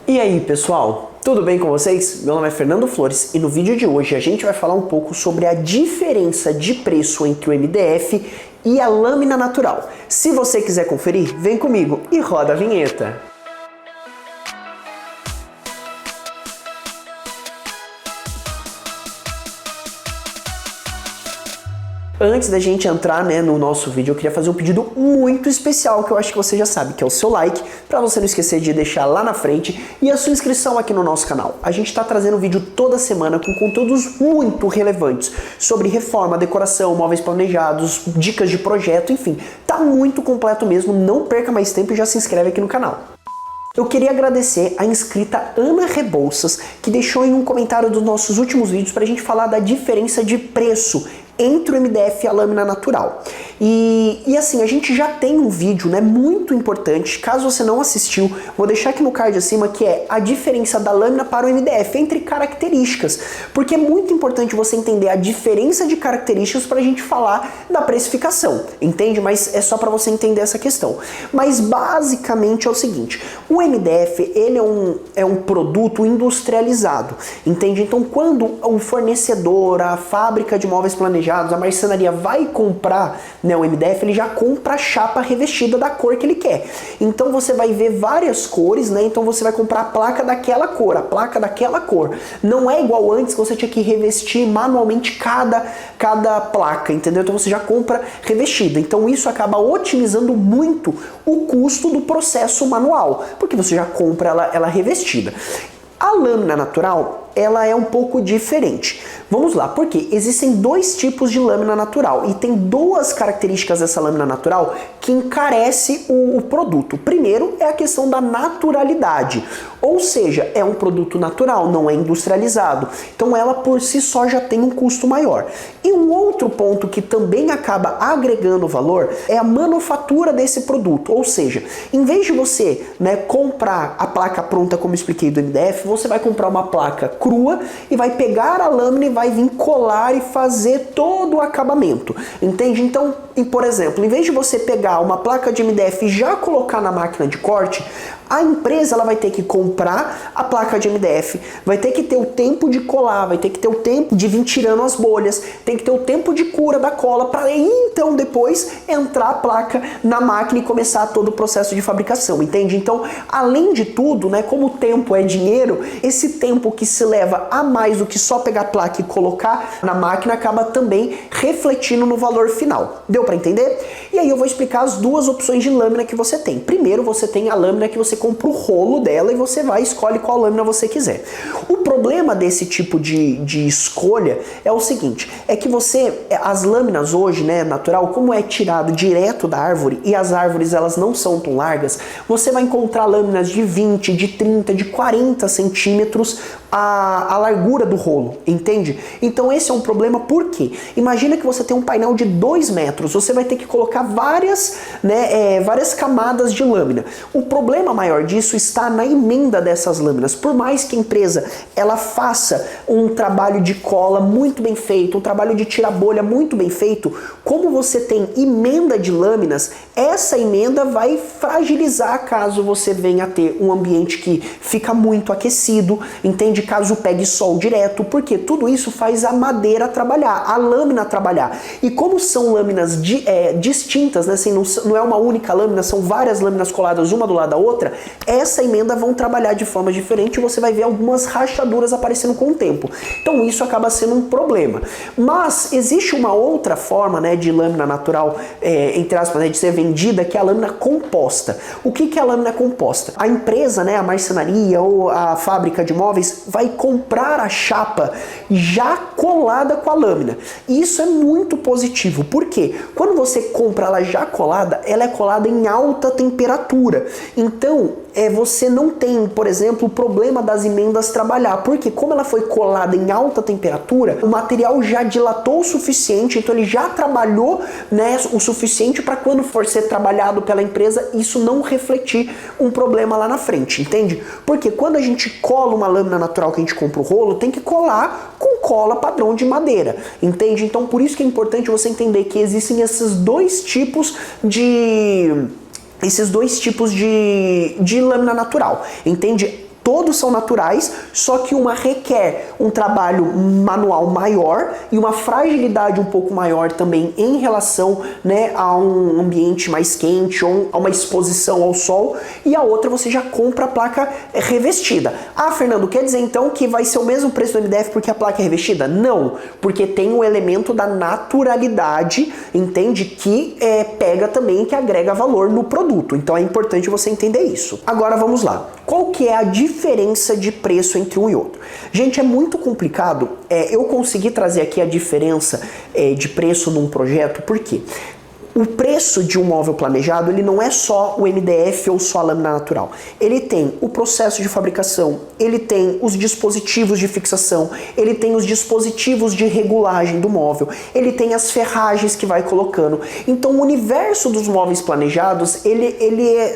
E aí, pessoal? Tudo bem com vocês? Meu nome é Fernando Flores e no vídeo de hoje a gente vai falar um pouco sobre a diferença de preço entre o MDF e a lâmina natural. Se você quiser conferir, vem comigo e roda a vinheta. Antes da gente entrar no nosso vídeo, eu queria fazer um pedido muito especial que eu acho que você já sabe, que é o seu like, para você não esquecer de deixar lá na frente e a sua inscrição aqui no nosso canal. A gente está trazendo vídeo toda semana com conteúdos muito relevantes sobre reforma, decoração, móveis planejados, dicas de projeto, enfim, tá muito completo mesmo, não perca mais tempo e já se inscreve aqui no canal. Eu queria agradecer a inscrita Ana Rebouças, que deixou em um comentário dos nossos últimos vídeos para a gente falar da diferença de preço entre o MDF e a lâmina natural. E assim, a gente já tem um vídeo muito importante, caso você não assistiu, vou deixar aqui no card acima, que é a diferença da lâmina para o MDF, entre características, porque é muito importante você entender a diferença de características para a gente falar da precificação, entende? Mas é só para você entender essa questão. Mas basicamente é o seguinte, o MDF, ele é um produto industrializado, entende? Então quando o fornecedor, a fábrica de móveis planejados, a marcenaria vai comprar o MDF, ele já compra a chapa revestida da cor que ele quer. Então você vai ver várias cores, então você vai comprar a placa daquela cor, a placa daquela cor. Não é igual antes que você tinha que revestir manualmente cada placa, entendeu? Então você já compra revestida. Então isso acaba otimizando muito o custo do processo manual, porque você já compra ela revestida. A lâmina natural, ela é um pouco diferente. Vamos lá, porque existem dois tipos de lâmina natural e tem duas características dessa lâmina natural que encarece o produto. O primeiro é a questão da naturalidade, ou seja, é um produto natural, não é industrializado. Então ela por si só já tem um custo maior. E um outro ponto que também acaba agregando valor é a manufatura desse produto, ou seja, em vez de você comprar a placa pronta, como eu expliquei do MDF, você vai comprar uma placa crua e vai pegar a lâmina e vai vir colar e fazer todo o acabamento, entende? Então, por exemplo, em vez de você pegar uma placa de MDF e já colocar na máquina de corte, a empresa ela vai ter que comprar a placa de MDF, vai ter que ter o tempo de colar, vai ter que ter o tempo de vir tirando as bolhas, tem que ter o tempo de cura da cola para então depois entrar a placa na máquina e começar todo o processo de fabricação, entende? Então, além de tudo, como o tempo é dinheiro, esse tempo que se leva a mais do que só pegar a placa e colocar na máquina acaba também refletindo no valor final. Deu para entender? E aí eu vou explicar as duas opções de lâmina que você tem. Primeiro, você tem a lâmina que você compra o rolo dela e você vai e escolhe qual lâmina você quiser. O problema desse tipo de escolha é o seguinte, é que as lâminas hoje, natural, como é tirado direto da árvore e as árvores elas não são tão largas, você vai encontrar lâminas de 20, de 30, de 40 centímetros a largura do rolo, entende? Então esse é um problema, por quê? Imagina que você tem um painel de 2 metros, você vai ter que colocar várias camadas de lâmina. O problema maior disso está na emenda dessas lâminas. Por mais que a empresa ela faça um trabalho de cola muito bem feito, um trabalho de tira-bolha muito bem feito, como você tem emenda de lâminas, essa emenda vai fragilizar caso você venha a ter um ambiente que fica muito aquecido, entende? Caso pegue sol direto, porque tudo isso faz a madeira trabalhar, a lâmina trabalhar. E como são lâminas distintas, assim, não é uma única lâmina, são várias lâminas coladas uma do lado da outra, essa emenda vão trabalhar de forma diferente e você vai ver algumas rachaduras aparecendo com o tempo. Então isso acaba sendo um problema. Mas existe uma outra forma de lâmina natural, entre aspas, de ser vendida, que é a lâmina composta. O que é a lâmina composta? A empresa, a marcenaria ou a fábrica de móveis vai comprar a chapa já colada com a lâmina. E isso é muito positivo. Por quê? Quando você compra ela já colada, ela é colada em alta temperatura. Então, você não tem, por exemplo, o problema das emendas trabalhar, porque como ela foi colada em alta temperatura, o material já dilatou o suficiente, então ele já trabalhou o suficiente para quando for ser trabalhado pela empresa, isso não refletir um problema lá na frente, entende? Porque quando a gente cola uma lâmina natural que a gente compra o rolo, tem que colar com cola padrão de madeira, entende? Então por isso que é importante você entender que existem esses dois tipos de lâmina natural, entende? todos são naturais, só que uma requer um trabalho manual maior e uma fragilidade um pouco maior também em relação, né, a um ambiente mais quente ou a uma exposição ao sol, e a outra você já compra a placa revestida. Ah, Fernando, quer dizer então que vai ser o mesmo preço do MDF porque a placa é revestida? Não, porque tem o elemento da naturalidade, entende? Que pega também, que agrega valor no produto. Então é importante você entender isso. Agora vamos lá. Qual que é a diferença de preço entre um e outro? Gente, é muito complicado eu conseguir trazer aqui a diferença de preço num projeto, por quê? O preço de um móvel planejado, ele não é só o MDF ou só a lâmina natural. Ele tem o processo de fabricação, ele tem os dispositivos de fixação, ele tem os dispositivos de regulagem do móvel, ele tem as ferragens que vai colocando. Então o universo dos móveis planejados,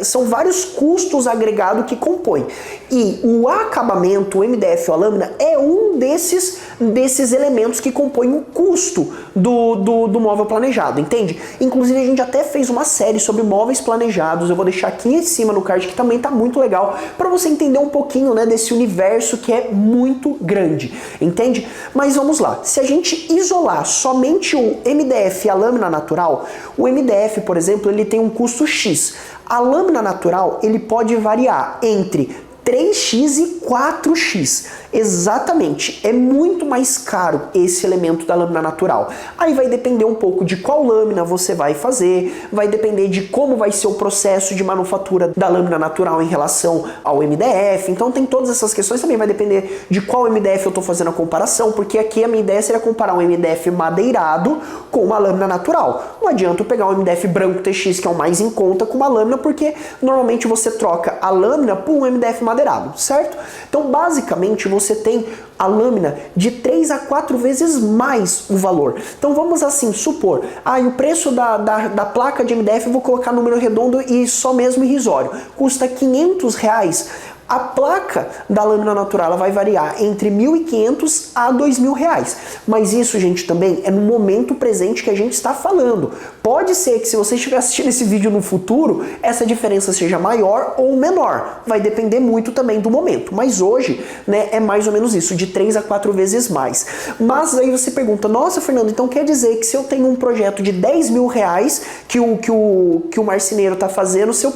são vários custos agregados que compõem. E o acabamento, o MDF ou a lâmina, é um desses elementos que compõem o custo do móvel planejado, entende? Inclusive a gente até fez uma série sobre móveis planejados, eu vou deixar aqui em cima no card, que também tá muito legal, para você entender um pouquinho, né, desse universo que é muito grande, entende? Mas vamos lá, se a gente isolar somente o MDF e a lâmina natural, o MDF, por exemplo, ele tem um custo X. A lâmina natural, ele pode variar entre 3x e 4x. Exatamente, é muito mais caro esse elemento da lâmina natural. Aí vai depender um pouco de qual lâmina você vai fazer, vai depender de como vai ser o processo de manufatura da lâmina natural em relação ao MDF. Então tem todas essas questões, também vai depender de qual MDF eu estou fazendo a comparação, porque aqui a minha ideia seria comparar um MDF madeirado com uma lâmina natural. Não adianta eu pegar um MDF branco TX, que é o mais em conta, com uma lâmina, porque normalmente você troca a lâmina por um MDF madeirado, certo? Então basicamente você tem a lâmina de 3 a 4 vezes mais o valor. Então vamos assim supor, e o preço da placa de MDF, eu vou colocar número redondo e só mesmo irrisório, custa R$500. A placa da lâmina natural ela vai variar entre R$1.500 a R$2.000. Mas isso, gente, também é no momento presente que a gente está falando. Pode ser que se você estiver assistindo esse vídeo no futuro, essa diferença seja maior ou menor. Vai depender muito também do momento. Mas hoje, né, é mais ou menos isso, de 3 a 4 vezes mais. Mas aí você pergunta, nossa, Fernando, então quer dizer que se eu tenho um projeto de R$10.000 que o marceneiro está fazendo, se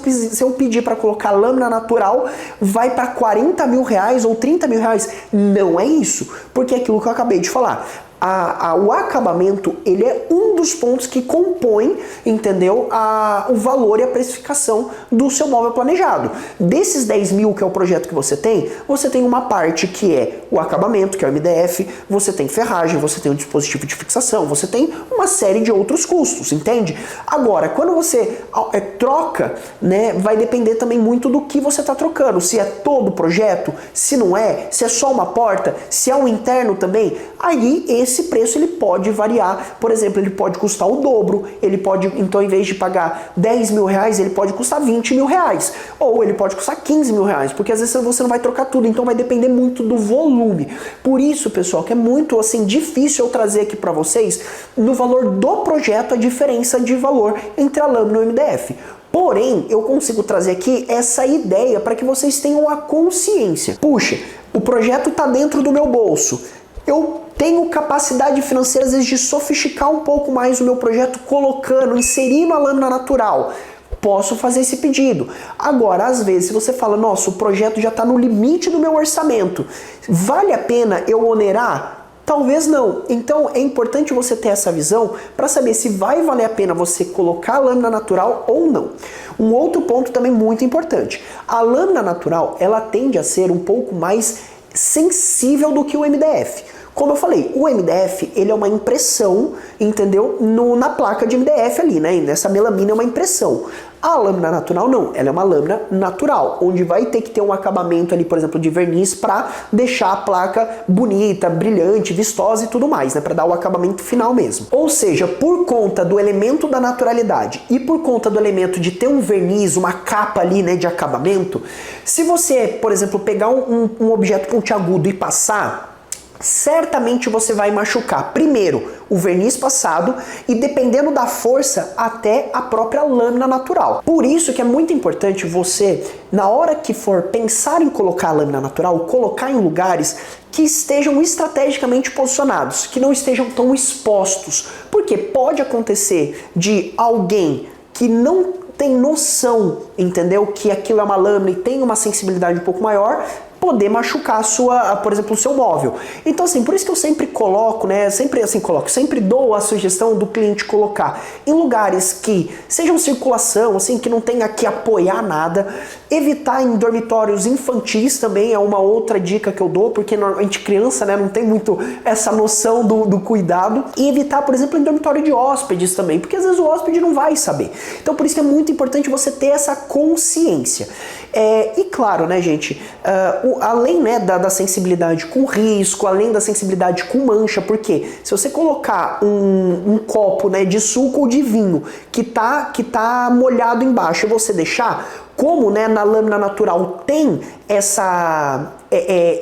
eu pedir para colocar lâmina natural, vai para R$40.000 ou R$30.000? Não é isso, porque é aquilo que eu acabei de falar. O acabamento, ele é um dos pontos que compõe, entendeu, o valor e a precificação do seu móvel planejado. Desses 10 mil, que é o projeto que você tem uma parte que é o acabamento, que é o MDF, você tem ferragem, você tem um dispositivo de fixação, você tem uma série de outros custos, entende? Agora, quando você troca, né, vai depender também muito do que você está trocando, se é todo o projeto, se não é, se é só uma porta, se é um interno também, aí esse preço ele pode variar. Por exemplo, ele pode custar o dobro, ele pode, então, em vez de pagar R$10.000, ele pode custar R$20.000, ou ele pode custar R$15.000, porque às vezes você não vai trocar tudo, então vai depender muito do volume. Por isso, pessoal, que é muito assim difícil eu trazer aqui para vocês no valor do projeto a diferença de valor entre a lâmina e o MDF. Porém, eu consigo trazer aqui essa ideia para que vocês tenham a consciência. Puxa, o projeto está dentro do meu bolso. Eu tenho capacidade financeira, às vezes, de sofisticar um pouco mais o meu projeto, inserindo a lâmina natural. Posso fazer esse pedido. Agora, às vezes, se você fala, nossa, o projeto já está no limite do meu orçamento, vale a pena eu onerar? Talvez não. Então é importante você ter essa visão para saber se vai valer a pena você colocar a lâmina natural ou não. Um outro ponto também muito importante. A lâmina natural, ela tende a ser um pouco mais sensível do que o MDF. Como eu falei, o MDF, ele é uma impressão, entendeu? Na placa de MDF ali, né? Nessa melamina é uma impressão. A lâmina natural não, ela é uma lâmina natural, onde vai ter que ter um acabamento ali, por exemplo, de verniz para deixar a placa bonita, brilhante, vistosa e tudo mais, né? Para dar o acabamento final mesmo. Ou seja, por conta do elemento da naturalidade e por conta do elemento de ter um verniz, uma capa ali, né, de acabamento, se você, por exemplo, pegar um objeto pontiagudo e passar, certamente você vai machucar primeiro o verniz passado e, dependendo da força, até a própria lâmina natural. Por isso que é muito importante você, na hora que for pensar em colocar a lâmina natural, colocar em lugares que estejam estrategicamente posicionados, que não estejam tão expostos, porque pode acontecer de alguém que não tem noção, entendeu? Que aquilo é uma lâmina e tem uma sensibilidade um pouco maior, poder machucar a sua, por exemplo, o seu móvel. Então, assim, por isso que eu sempre coloco, né, sempre dou a sugestão do cliente colocar em lugares que sejam circulação, assim, que não tenha que apoiar nada, evitar em dormitórios infantis também é uma outra dica que eu dou, porque normalmente criança, né, não tem muito essa noção do cuidado, e evitar, por exemplo, em dormitório de hóspedes também, porque às vezes o hóspede não vai saber. Então, por isso que é muito importante você ter essa consciência. E claro, né, gente, além, né, da sensibilidade com risco, além da sensibilidade com mancha, porque se você colocar um copo, né, de suco ou de vinho que tá molhado embaixo e você deixar, como, né, na lâmina natural tem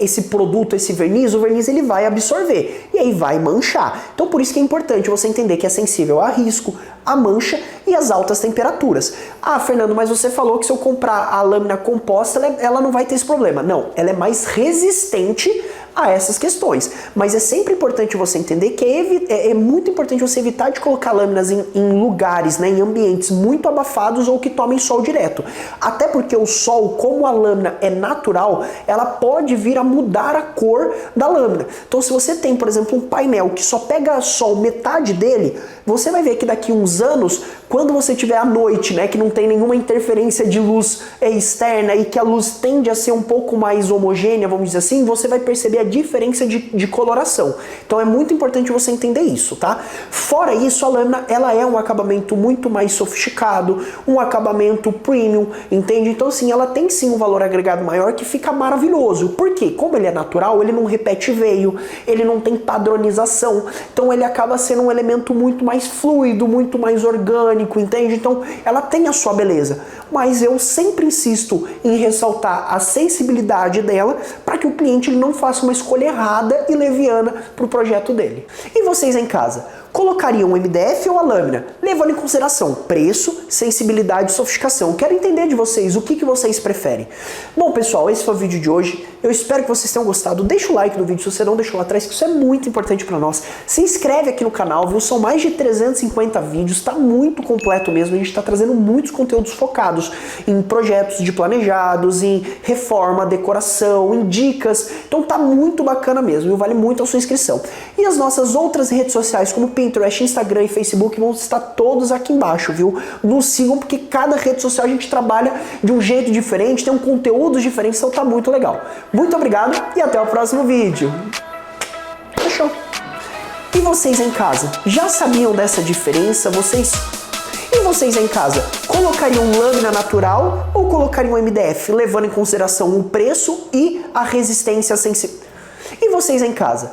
esse produto, esse verniz, o verniz ele vai absorver e aí vai manchar. Então por isso que é importante você entender que é sensível a risco, a mancha e as altas temperaturas. Ah, Fernando, mas você falou que se eu comprar a lâmina composta, ela não vai ter esse problema. Não, ela é mais resistente a essas questões. Mas é sempre importante você entender que é muito importante você evitar de colocar lâminas em lugares, né, em ambientes muito abafados ou que tomem sol direto. Até porque o sol, como a lâmina é natural, ela pode vir a mudar a cor da lâmina. Então se você tem, por exemplo, um painel que só pega sol metade dele, você vai ver que daqui uns anos, quando você tiver à noite, né, que não tem nenhuma interferência de luz externa e que a luz tende a ser um pouco mais homogênea, vamos dizer assim, você vai perceber a diferença de coloração. Então é muito importante você entender isso, tá? Fora isso, a lâmina, ela é um acabamento muito mais sofisticado, um acabamento premium, entende? Então assim, ela tem sim um valor agregado maior que fica maravilhoso. Por quê? Como ele é natural, ele não repete veio, ele não tem padronização, então ele acaba sendo um elemento muito mais fluido, muito mais orgânico, entende? Então ela tem a sua beleza, mas eu sempre insisto em ressaltar a sensibilidade dela para que o cliente ele não faça uma escolha errada e leviana para o projeto dele. E vocês em casa? Colocariam o MDF ou a lâmina? Levando em consideração preço, sensibilidade e sofisticação. Quero entender de vocês, o que vocês preferem. Bom, pessoal, esse foi o vídeo de hoje. Eu espero que vocês tenham gostado. Deixa o like no vídeo se você não deixou lá atrás, que isso é muito importante para nós. Se inscreve aqui no canal, viu? São mais de 350 vídeos, tá muito completo mesmo. A gente está trazendo muitos conteúdos focados em projetos de planejados, em reforma, decoração, em dicas. Então tá muito bacana mesmo, e vale muito a sua inscrição. E as nossas outras redes sociais, como Pinterest, Instagram e Facebook, vão estar todos aqui embaixo, viu? Nos sigam, porque cada rede social a gente trabalha de um jeito diferente, tem um conteúdo diferente, então tá muito legal. Muito obrigado e até o próximo vídeo. Fechou. E vocês em casa, já sabiam dessa diferença? E vocês em casa, colocariam lâmina natural ou colocariam MDF, levando em consideração o preço e a resistência sensível? E vocês em casa,